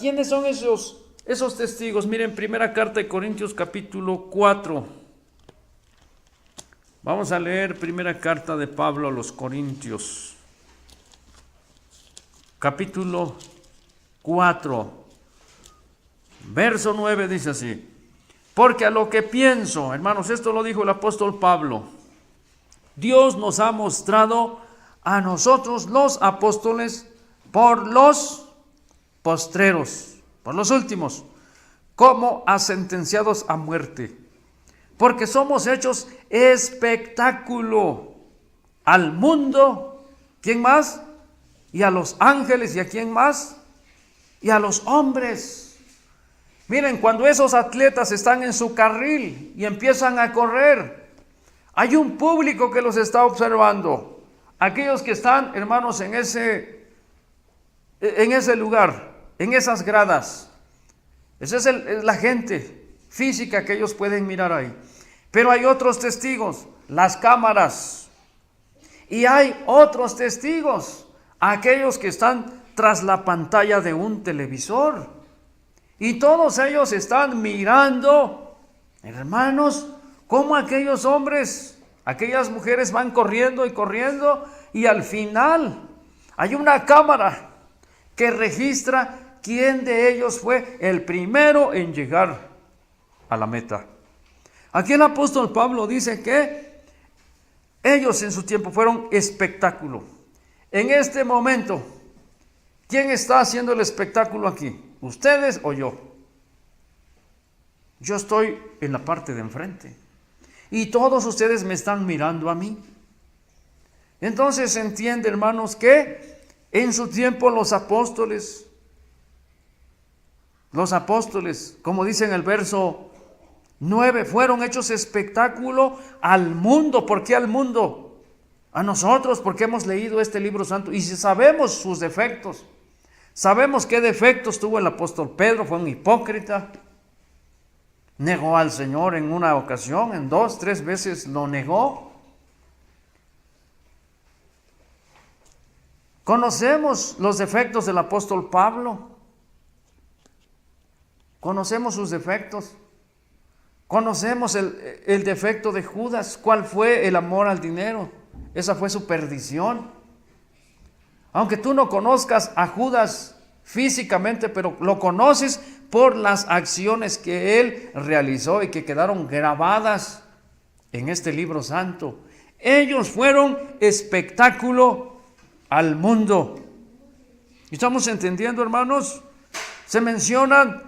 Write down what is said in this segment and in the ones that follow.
¿Quiénes son esos testigos? Miren, primera carta de Corintios capítulo 4. Vamos a leer primera carta de Pablo a los Corintios. Capítulo 4. Verso 9 dice así: porque a lo que pienso, hermanos, esto lo dijo el apóstol Pablo, Dios nos ha mostrado a nosotros los apóstoles por los postreros, por los últimos, como a sentenciados a muerte, porque somos hechos espectáculo al mundo. ¿Quién más? Y a los ángeles. ¿Y a quién más? Y a los hombres. Miren, cuando esos atletas están en su carril y empiezan a correr, hay un público que los está observando. Aquellos que están, hermanos, en ese lugar, en esas gradas. Esa es la gente física que ellos pueden mirar ahí. Pero hay otros testigos, las cámaras. Y hay otros testigos, aquellos que están tras la pantalla de un televisor. Y todos ellos están mirando, hermanos, cómo aquellos hombres, aquellas mujeres van corriendo y corriendo, y al final hay una cámara que registra quién de ellos fue el primero en llegar a la meta. Aquí el apóstol Pablo dice que ellos en su tiempo fueron espectáculo. En este momento, ¿quién está haciendo el espectáculo aquí? ¿Ustedes o yo? Yo estoy en la parte de enfrente y todos ustedes me están mirando a mí. Entonces se entiende, hermanos, que en su tiempo los apóstoles, como dice en el verso 9, fueron hechos espectáculo al mundo. ¿Por qué al mundo? A nosotros, porque hemos leído este libro santo y si sabemos sus defectos. Sabemos qué defectos tuvo el apóstol Pedro. Fue un hipócrita, negó al Señor en una ocasión, en 2, 3 veces lo negó. Conocemos los defectos del apóstol Pablo, conocemos sus defectos, conocemos el defecto de Judas. ¿Cuál fue? El amor al dinero. Esa fue su perdición. Aunque tú no conozcas a Judas físicamente, pero lo conoces por las acciones que él realizó y que quedaron grabadas en este libro santo. Ellos fueron espectáculo al mundo. ¿Estamos entendiendo, hermanos? Se mencionan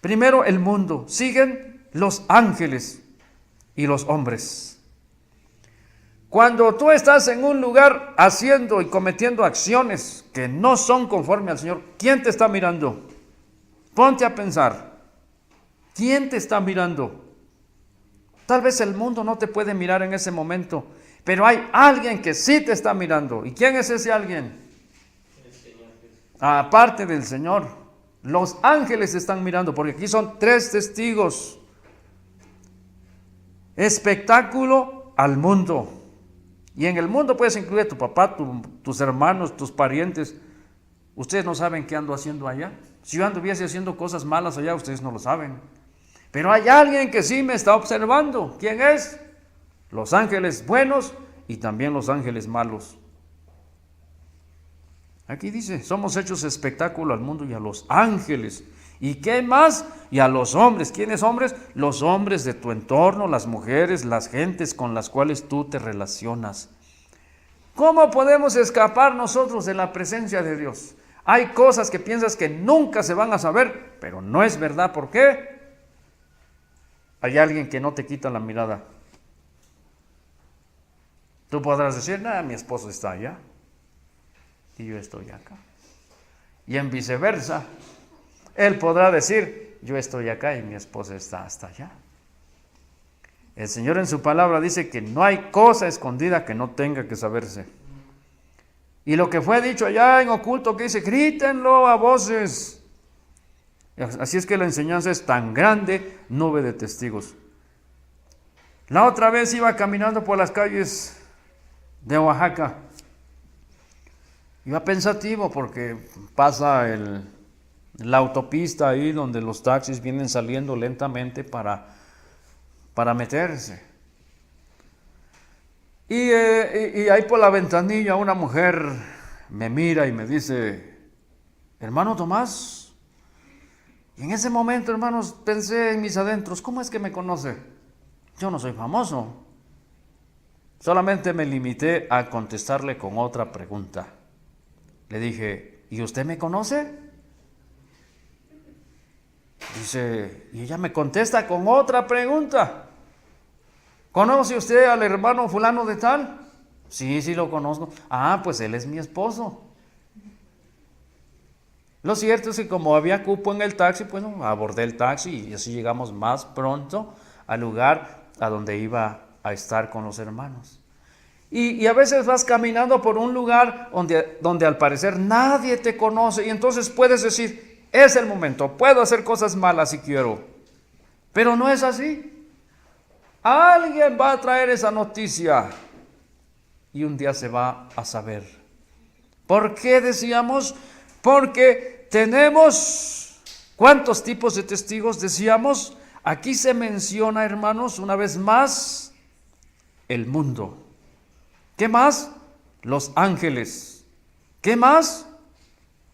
primero el mundo, siguen los ángeles y los hombres. Cuando tú estás en un lugar haciendo y cometiendo acciones que no son conforme al Señor, ¿quién te está mirando? Ponte a pensar. ¿Quién te está mirando? Tal vez el mundo no te puede mirar en ese momento, pero hay alguien que sí te está mirando. ¿Y quién es ese alguien? El Señor. Aparte del Señor, los ángeles están mirando, porque aquí son 3 testigos. Espectáculo al mundo. Y en el mundo puedes incluir a tu papá, tus hermanos, tus parientes. Ustedes no saben qué ando haciendo allá. Si yo anduviese haciendo cosas malas allá, ustedes no lo saben. Pero hay alguien que sí me está observando. ¿Quién es? Los ángeles buenos y también los ángeles malos. Aquí dice, somos hechos espectáculo al mundo y a los ángeles. ¿Y qué más? Y a los hombres. ¿Quiénes hombres? Los hombres de tu entorno, las mujeres, las gentes con las cuales tú te relacionas. ¿Cómo podemos escapar nosotros de la presencia de Dios? Hay cosas que piensas que nunca se van a saber, pero no es verdad. ¿Por qué? Hay alguien que no te quita la mirada. Tú podrás decir, mi esposo está allá y yo estoy acá. Y en viceversa. Él podrá decir, yo estoy acá y mi esposa está hasta allá. El Señor en su palabra dice que no hay cosa escondida que no tenga que saberse. Y lo que fue dicho allá en oculto, que dice, grítenlo a voces. Así es que la enseñanza es tan grande, nube de testigos. La otra vez iba caminando por las calles de Oaxaca. Iba pensativo porque pasa la autopista ahí donde los taxis vienen saliendo lentamente para meterse. Y ahí por la ventanilla una mujer me mira y me dice, hermano Tomás. Y en ese momento, hermanos, pensé en mis adentros, ¿cómo es que me conoce? Yo no soy famoso. Solamente me limité a contestarle con otra pregunta. Le dije, ¿y usted me conoce? Dice, y ella me contesta con otra pregunta. ¿Conoce usted al hermano fulano de tal? Sí, sí lo conozco. Ah, pues él es mi esposo. Lo cierto es que como había cupo en el taxi, pues abordé el taxi y así llegamos más pronto al lugar a donde iba a estar con los hermanos. Y a veces vas caminando por un lugar donde al parecer nadie te conoce y entonces puedes decir, es el momento, puedo hacer cosas malas si quiero. Pero no es así. Alguien va a traer esa noticia y un día se va a saber. ¿Por qué decíamos? Porque tenemos, ¿cuántos tipos de testigos decíamos? Aquí se menciona, hermanos, una vez más, el mundo. ¿Qué más? Los ángeles. ¿Qué más?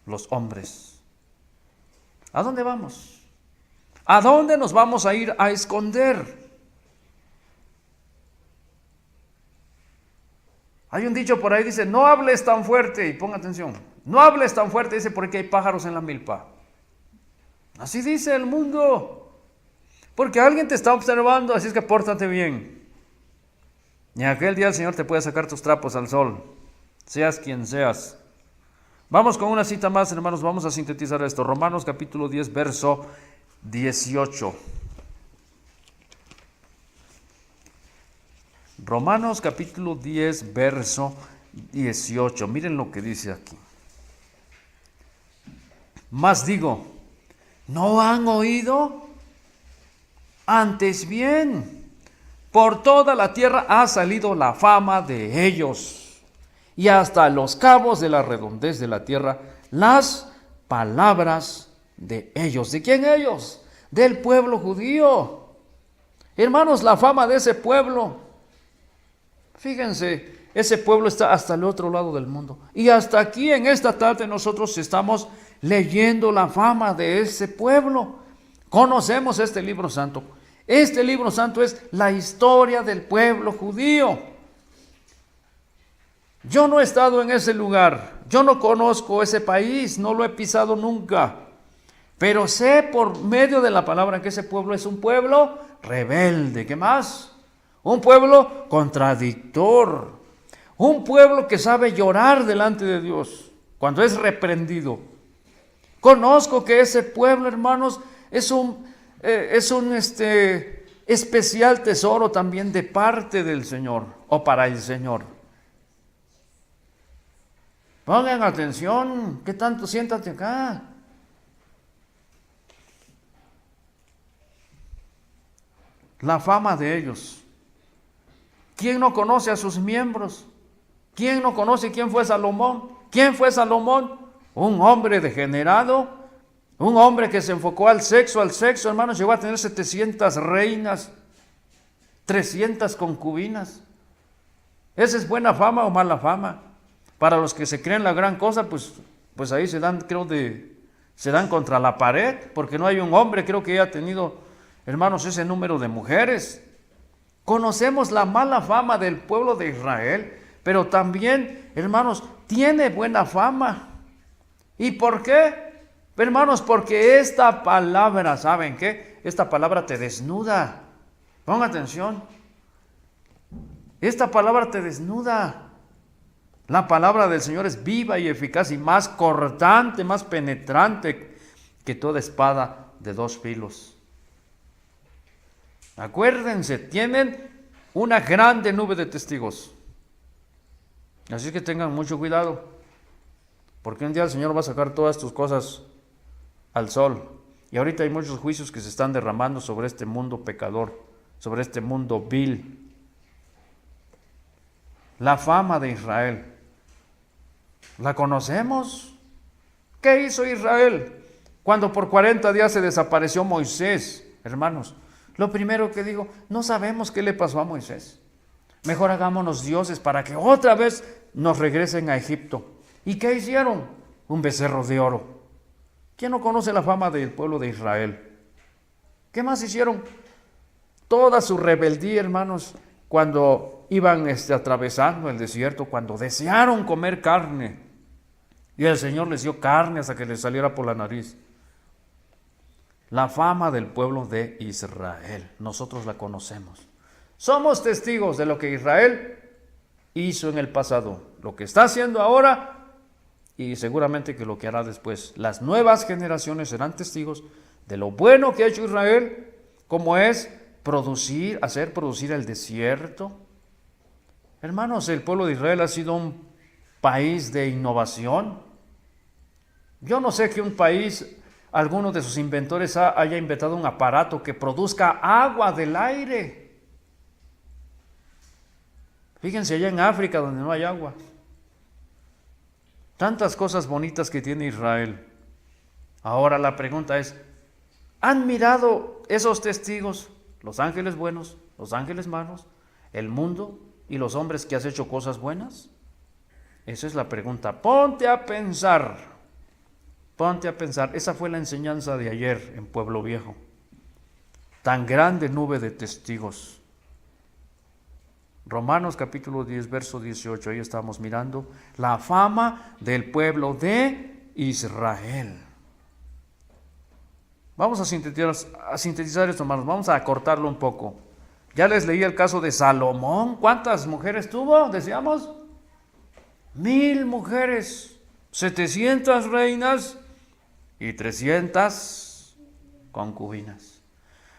Los hombres. ¿A dónde vamos? ¿A dónde nos vamos a ir a esconder? Hay un dicho por ahí, dice, no hables tan fuerte, y ponga atención, no hables tan fuerte, dice, porque hay pájaros en la milpa. Así dice el mundo, porque alguien te está observando, así es que pórtate bien. Y aquel día el Señor te puede sacar tus trapos al sol, seas quien seas. Vamos con una cita más, hermanos, vamos a sintetizar esto. Romanos capítulo 10, verso 18. Romanos capítulo 10, verso 18. Miren lo que dice aquí. Mas digo, ¿no han oído? Antes bien, por toda la tierra ha salido la fama de ellos, y hasta los cabos de la redondez de la tierra, las palabras de ellos. ¿De quién ellos? Del pueblo judío. Hermanos, la fama de ese pueblo. Fíjense, ese pueblo está hasta el otro lado del mundo. Y hasta aquí en esta tarde nosotros estamos leyendo la fama de ese pueblo. Conocemos este libro santo. Este libro santo es la historia del pueblo judío. Yo no he estado en ese lugar. Yo no conozco ese país. No lo he pisado nunca. Pero sé por medio de la palabra que ese pueblo es un pueblo rebelde. ¿Qué más? Un pueblo contradictor, un pueblo que sabe llorar delante de Dios cuando es reprendido. Conozco que ese pueblo, hermanos, es un especial tesoro también de parte del Señor o para el Señor. Pongan atención, ¿qué tanto? Siéntate acá. La fama de ellos. ¿Quién no conoce a sus miembros? ¿Quién no conoce quién fue Salomón? ¿Quién fue Salomón? Un hombre degenerado, un hombre que se enfocó al sexo, hermanos, llegó a tener 700 reinas, 300 concubinas. ¿Esa es buena fama o mala fama? Para los que se creen la gran cosa, pues ahí se dan contra la pared, porque no hay un hombre, creo que haya tenido, hermanos, ese número de mujeres. Conocemos la mala fama del pueblo de Israel, pero también, hermanos, tiene buena fama. ¿Y por qué? Hermanos, porque esta palabra, ¿saben qué? Esta palabra te desnuda. Ponga atención. Esta palabra te desnuda. La palabra del Señor es viva y eficaz y más cortante, más penetrante que toda espada de dos filos. Acuérdense, tienen una grande nube de testigos. Así que tengan mucho cuidado, porque un día el Señor va a sacar todas tus cosas al sol. Y ahorita hay muchos juicios que se están derramando sobre este mundo pecador, sobre este mundo vil. La fama de Israel, ¿la conocemos? ¿Qué hizo Israel Cuando por 40 días se desapareció Moisés, hermanos, lo primero que digo, no sabemos qué le pasó a Moisés. Mejor hagámonos dioses para que otra vez nos regresen a Egipto. ¿Y qué hicieron? Un becerro de oro. ¿Quién no conoce la fama del pueblo de Israel? ¿Qué más hicieron? Toda su rebeldía, hermanos, cuando iban atravesando el desierto, cuando desearon comer carne, y el Señor les dio carne hasta que les saliera por la nariz. La fama del pueblo de Israel, nosotros la conocemos. Somos testigos de lo que Israel hizo en el pasado, lo que está haciendo ahora y seguramente que lo que hará después. Las nuevas generaciones serán testigos de lo bueno que ha hecho Israel, como es hacer producir el desierto. Hermanos, el pueblo de Israel ha sido un país de innovación. Yo no sé que un país, alguno de sus inventores haya inventado un aparato que produzca agua del aire. Fíjense allá en África donde no hay agua. Tantas cosas bonitas que tiene Israel. Ahora la pregunta es, ¿han mirado esos testigos, los ángeles buenos, los ángeles malos, el mundo y los hombres que has hecho cosas buenas? Esa es la pregunta. Ponte a pensar. Esa fue la enseñanza de ayer en Pueblo Viejo. Tan grande nube de testigos. Romanos capítulo 10, verso 18, ahí estamos mirando la fama del pueblo de Israel. Vamos a sintetizar esto, hermanos, vamos a acortarlo un poco. Ya les leí el caso de Salomón. ¿Cuántas mujeres tuvo? Decíamos, 1000 mujeres, 700 reinas y 300 concubinas.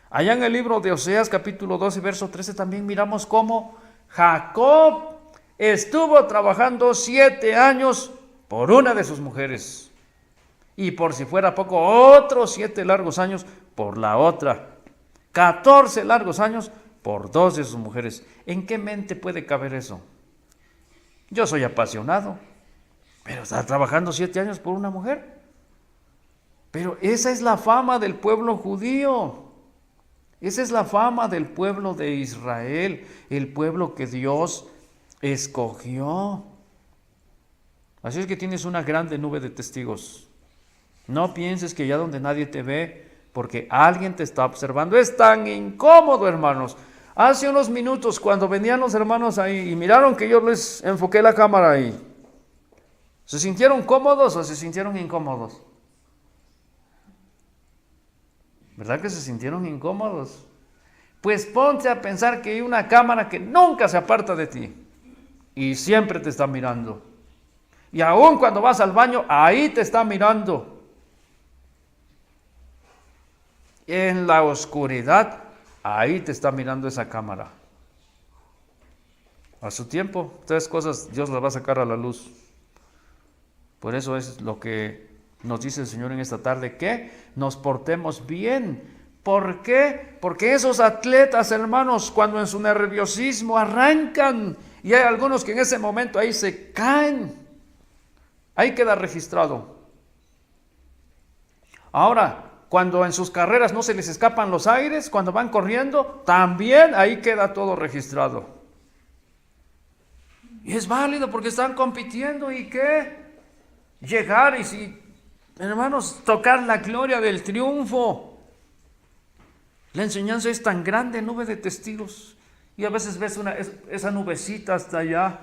Allá en el libro de Oseas capítulo 12, verso 13 también miramos cómo Jacob estuvo trabajando 7 años por una de sus mujeres. Y por si fuera poco, otros 7 largos años por la otra. 14 largos años por 2 de sus mujeres. ¿En qué mente puede caber eso? Yo soy apasionado, pero está trabajando 7 años por una mujer. Pero esa es la fama del pueblo judío. Esa es la fama del pueblo de Israel, el pueblo que Dios escogió. Así es que tienes una grande nube de testigos. No pienses que ya donde nadie te ve, porque alguien te está observando. Es tan incómodo, hermanos. Hace unos minutos, cuando venían los hermanos ahí y miraron que yo les enfoqué la cámara ahí, ¿se sintieron cómodos o se sintieron incómodos? ¿Verdad que se sintieron incómodos? Pues ponte a pensar que hay una cámara que nunca se aparta de ti y siempre te está mirando. Y aún cuando vas al baño, ahí te está mirando. En la oscuridad, ahí te está mirando esa cámara. A su tiempo, 3 cosas Dios las va a sacar a la luz. Por eso es lo que nos dice el Señor en esta tarde, que nos portemos bien. ¿Por qué? Porque esos atletas, hermanos, cuando en su nerviosismo arrancan, y hay algunos que en ese momento ahí se caen, ahí queda registrado. Ahora, cuando en sus carreras no se les escapan los aires, cuando van corriendo, también ahí queda todo registrado. Y es válido porque están compitiendo. ¿Y qué? Llegar y si, hermanos, tocar la gloria del triunfo. La enseñanza es tan grande, nube de testigos. Y a veces ves esa nubecita hasta allá.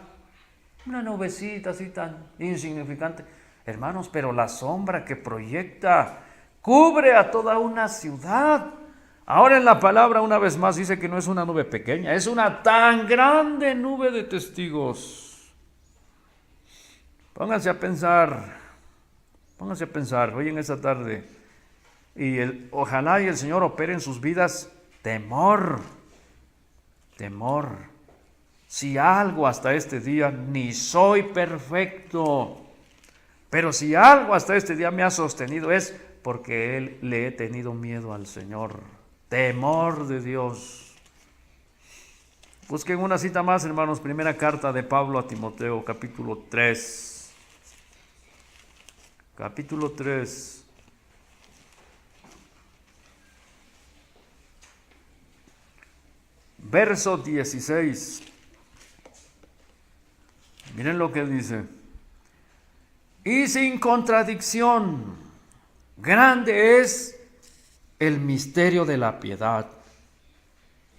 Una nubecita así tan insignificante. Hermanos, pero la sombra que proyecta cubre a toda una ciudad. Ahora en la palabra una vez más dice que no es una nube pequeña, es una tan grande nube de testigos. Pónganse a pensar hoy en esta tarde. Y ojalá y el Señor opere en sus vidas temor. Si algo hasta este día, ni soy perfecto, pero si algo hasta este día me ha sostenido es porque le he tenido miedo al Señor. Temor de Dios. Busquen una cita más, hermanos. Primera carta de Pablo a Timoteo, capítulo 3. Capítulo 3. verso 16. Miren lo que dice. Y sin contradicción, grande es el misterio de la piedad.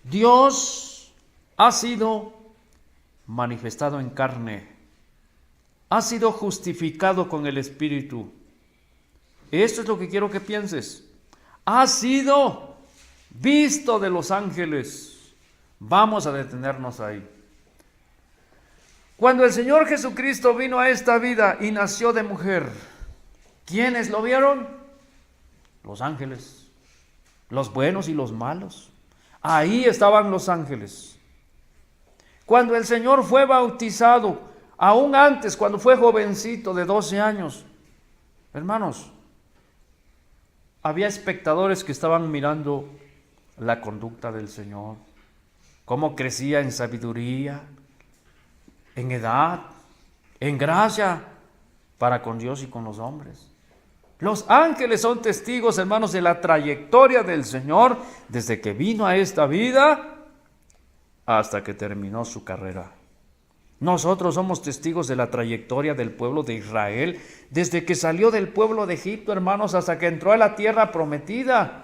Dios ha sido manifestado en carne, ha sido justificado con el Espíritu. Esto es lo que quiero que pienses. Ha sido visto de los ángeles. Vamos a detenernos ahí. Cuando el Señor Jesucristo vino a esta vida y nació de mujer, ¿quiénes lo vieron? Los ángeles, los buenos y los malos. Ahí estaban los ángeles. Cuando el Señor fue bautizado, aún antes, cuando fue jovencito de 12 años, hermanos, había espectadores que estaban mirando la conducta del Señor, cómo crecía en sabiduría, en edad, en gracia para con Dios y con los hombres. Los ángeles son testigos, hermanos, de la trayectoria del Señor desde que vino a esta vida hasta que terminó su carrera. Nosotros somos testigos de la trayectoria del pueblo de Israel desde que salió del pueblo de Egipto, hermanos, hasta que entró a la tierra prometida.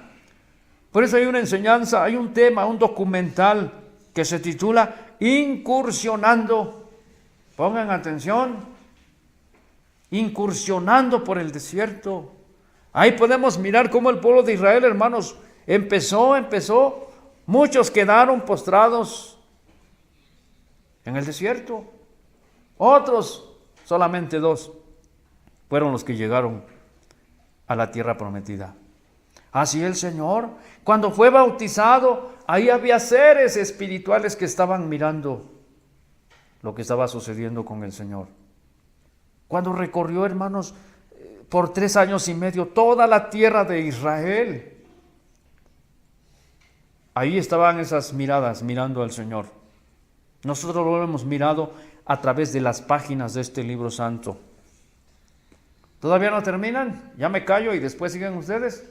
Por eso hay una enseñanza, hay un tema, un documental que se titula Incursionando. Pongan atención, incursionando por el desierto. Ahí podemos mirar cómo el pueblo de Israel, hermanos, empezó, muchos quedaron postrados en el desierto. Otros, solamente 2, fueron los que llegaron a la tierra prometida. Así el Señor, cuando fue bautizado, ahí había seres espirituales que estaban mirando lo que estaba sucediendo con el Señor. Cuando recorrió, hermanos, por 3 años y medio toda la tierra de Israel, ahí estaban esas miradas mirando al Señor. Nosotros lo hemos mirado a través de las páginas de este libro santo. ¿Todavía no terminan? Ya me callo y después siguen ustedes.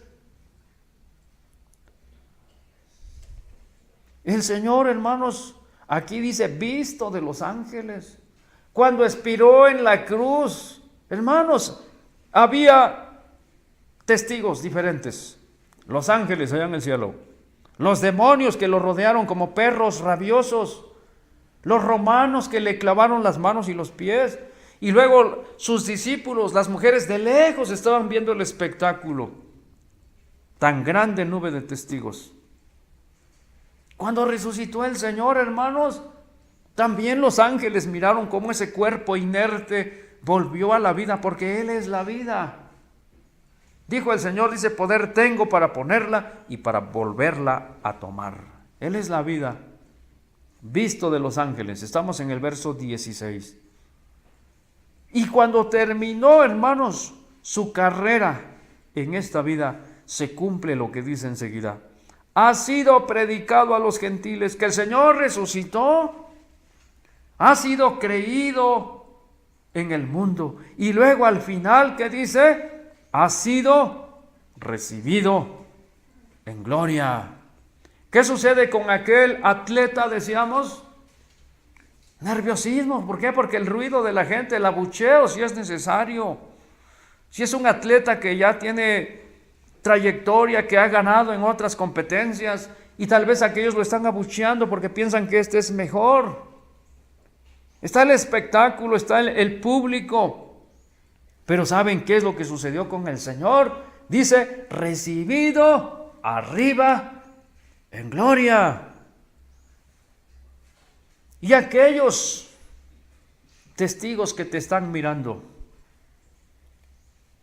El Señor, hermanos, aquí dice, visto de los ángeles. Cuando expiró en la cruz, hermanos, había testigos diferentes. Los ángeles allá en el cielo, los demonios que lo rodearon como perros rabiosos, los romanos que le clavaron las manos y los pies, y luego sus discípulos, las mujeres de lejos estaban viendo el espectáculo. Tan grande nube de testigos. Cuando resucitó el Señor, hermanos, también los ángeles miraron cómo ese cuerpo inerte volvió a la vida, porque Él es la vida. Dijo el Señor, dice, poder tengo para ponerla y para volverla a tomar. Él es la vida, visto de los ángeles. Estamos en el verso 16. Y cuando terminó, hermanos, su carrera en esta vida, se cumple lo que dice enseguida. Ha sido predicado a los gentiles que el Señor resucitó. Ha sido creído en el mundo. Y luego al final, ¿qué dice? Ha sido recibido en gloria. ¿Qué sucede con aquel atleta, decíamos? Nerviosismo. ¿Por qué? Porque el ruido de la gente, el abucheo, si es necesario. Si es un atleta que ya tiene trayectoria, que ha ganado en otras competencias, y tal vez aquellos lo están abucheando porque piensan que este es mejor. Está el espectáculo, está el público. Pero ¿saben qué es lo que sucedió con el Señor? Dice, recibido arriba en gloria. Y aquellos testigos que te están mirando,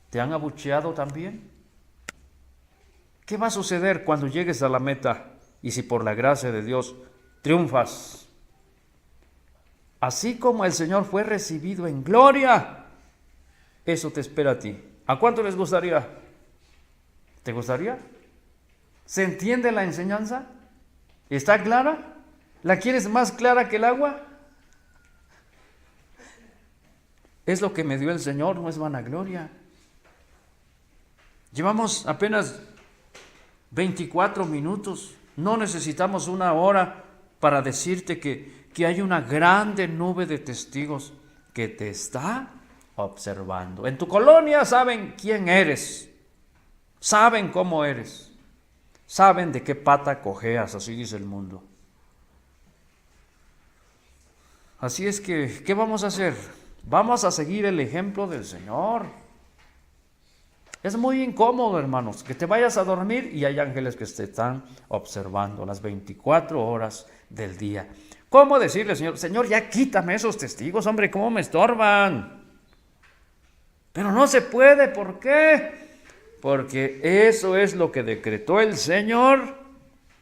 ¿te han abucheado también? ¿Qué va a suceder cuando llegues a la meta y si por la gracia de Dios triunfas? Así como el Señor fue recibido en gloria, eso te espera a ti. ¿A cuánto les gustaría? ¿Te gustaría? ¿Se entiende la enseñanza? ¿Está clara? ¿La quieres más clara que el agua? Es lo que me dio el Señor, no es vanagloria. Llevamos apenas 24 minutos, no necesitamos 1 hora para decirte que hay una grande nube de testigos que te está observando. En tu colonia saben quién eres, saben cómo eres, saben de qué pata cojeas, así dice el mundo. Así es que, ¿qué vamos a hacer? Vamos a seguir el ejemplo del Señor. Es muy incómodo, hermanos, que te vayas a dormir y hay ángeles que te están observando las 24 horas del día. ¿Cómo decirle, Señor, ya quítame esos testigos, hombre, cómo me estorban? Pero no se puede, ¿por qué? Porque eso es lo que decretó el Señor.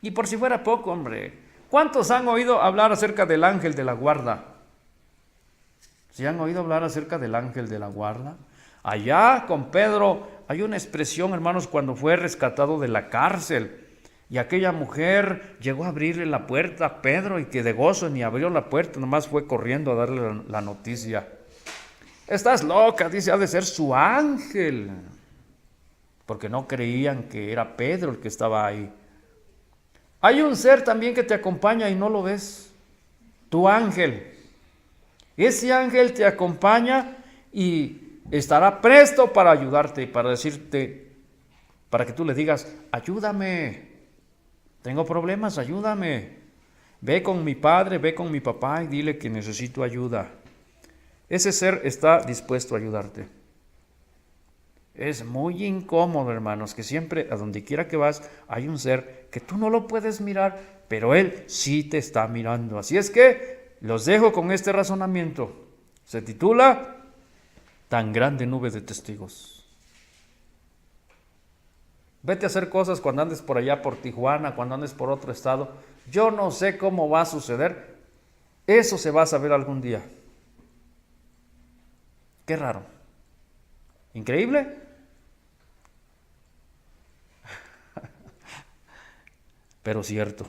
Y por si fuera poco, hombre, ¿cuántos han oído hablar acerca del ángel de la guarda? ¿Sí han oído hablar acerca del ángel de la guarda? Allá con Pedro hay una expresión, hermanos, cuando fue rescatado de la cárcel y aquella mujer llegó a abrirle la puerta a Pedro y que de gozo ni abrió la puerta, nomás fue corriendo a darle la noticia. Estás loca, dice, ha de ser su ángel, porque no creían que era Pedro el que estaba ahí. Hay un ser también que te acompaña y no lo ves, tu ángel. Ese ángel te acompaña y estará presto para ayudarte y para decirte, para que tú le digas, ayúdame, tengo problemas, ayúdame. Ve con mi padre, ve con mi papá y dile que necesito ayuda. Ese ser está dispuesto a ayudarte. Es muy incómodo, hermanos, que siempre, a donde quiera que vas, hay un ser que tú no lo puedes mirar, pero él sí te está mirando. Así es que los dejo con este razonamiento. Se titula Tan grande nube de testigos. Vete a hacer cosas cuando andes por allá por Tijuana, cuando andes por otro estado. Yo no sé cómo va a suceder. Eso se va a saber algún día. Qué raro. ¿Increíble? Pero cierto.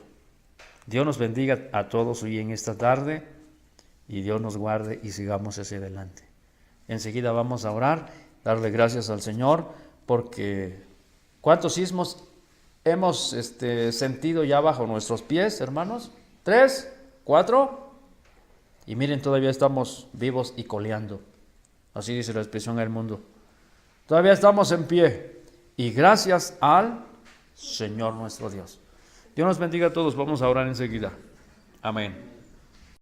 Dios nos bendiga a todos hoy en esta tarde y Dios nos guarde y sigamos hacia adelante. Enseguida vamos a orar, darle gracias al Señor, porque ¿cuántos sismos hemos sentido ya bajo nuestros pies, hermanos? 3, 4, y miren, todavía estamos vivos y coleando. Así dice la expresión del mundo. Todavía estamos en pie, y gracias al Señor nuestro Dios. Dios nos bendiga a todos, vamos a orar enseguida. Amén.